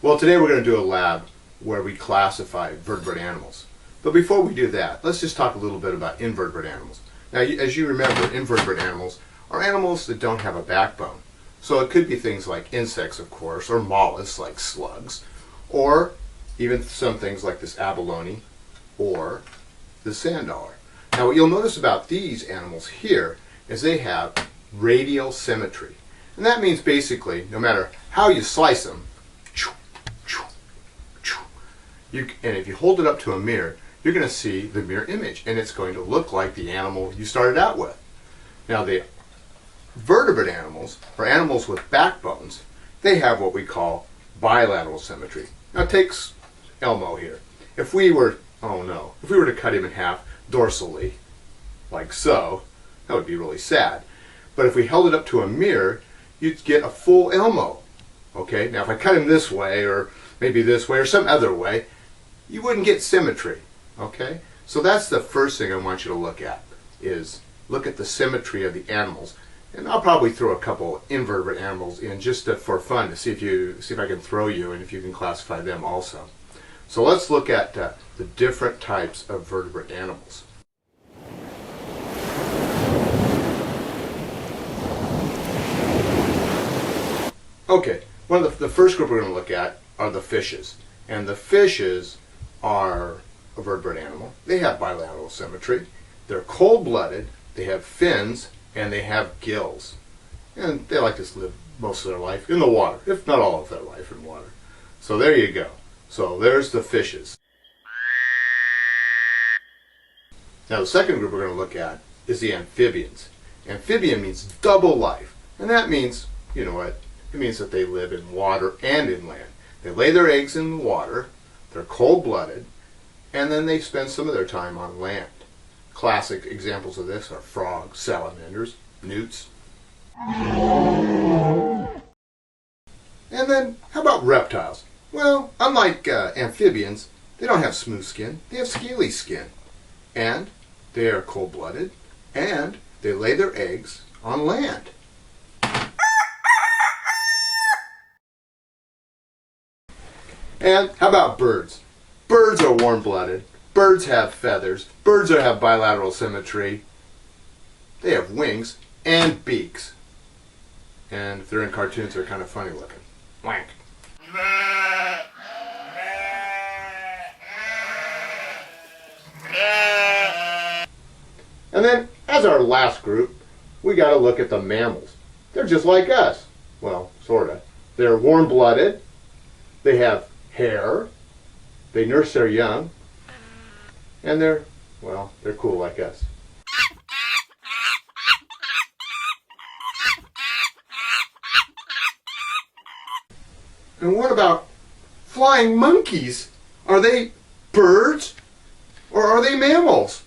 Well, today we're going to do a lab where we classify vertebrate animals. But before we do that, let's just talk a little bit about invertebrate animals. Now, as you remember, invertebrate animals are animals that don't have a backbone. So it could be things like insects, of course, or mollusks like slugs, or even some things like this abalone or the sand dollar. Now, what you'll notice about these animals here is they have radial symmetry. And that means basically, no matter how you slice them, and if you hold it up to a mirror, you're going to see the mirror image, and it's going to look like the animal you started out with. Now, the vertebrate animals, or animals with backbones, they have what we call bilateral symmetry. Now, take Elmo here. If we were to cut him in half dorsally, like so, that would be really sad. But if we held it up to a mirror, you'd get a full Elmo. Okay, now if I cut him this way, or maybe this way, or some other way, you wouldn't get symmetry. Okay, so that's the first thing I want you to look at, is look at the symmetry of the animals. And I'll probably throw a couple invertebrate animals in just for fun to see if I can throw you and if you can classify them also. So let's look at the different types of vertebrate animals. Okay, the first group we're going to look at are the fishes. And the fishes are a vertebrate animal. They have bilateral symmetry. They're cold-blooded, they have fins, and they have gills. And they like to live most of their life in the water, if not all of their life in water. So there you go. So there's the fishes. Now the second group we're going to look at is the amphibians. Amphibian means double life. And that means, you know what, it means that they live in water and in land. They lay their eggs in the water, they're cold-blooded, and then they spend some of their time on land. Classic examples of this are frogs, salamanders, newts. And then, how about reptiles? Well, unlike amphibians, they don't have smooth skin, they have scaly skin. And they are cold-blooded, and they lay their eggs on land. And how about birds? Birds are warm-blooded. Birds have feathers. Birds have bilateral symmetry. They have wings and beaks. And if they're in cartoons, they're kind of funny looking. Wank. And then, as our last group, we got to look at the mammals. They're just like us. Well, sort of. They're warm-blooded. They have hair, they nurse their young, and they're cool like us. And what about flying monkeys? Are they birds or are they mammals?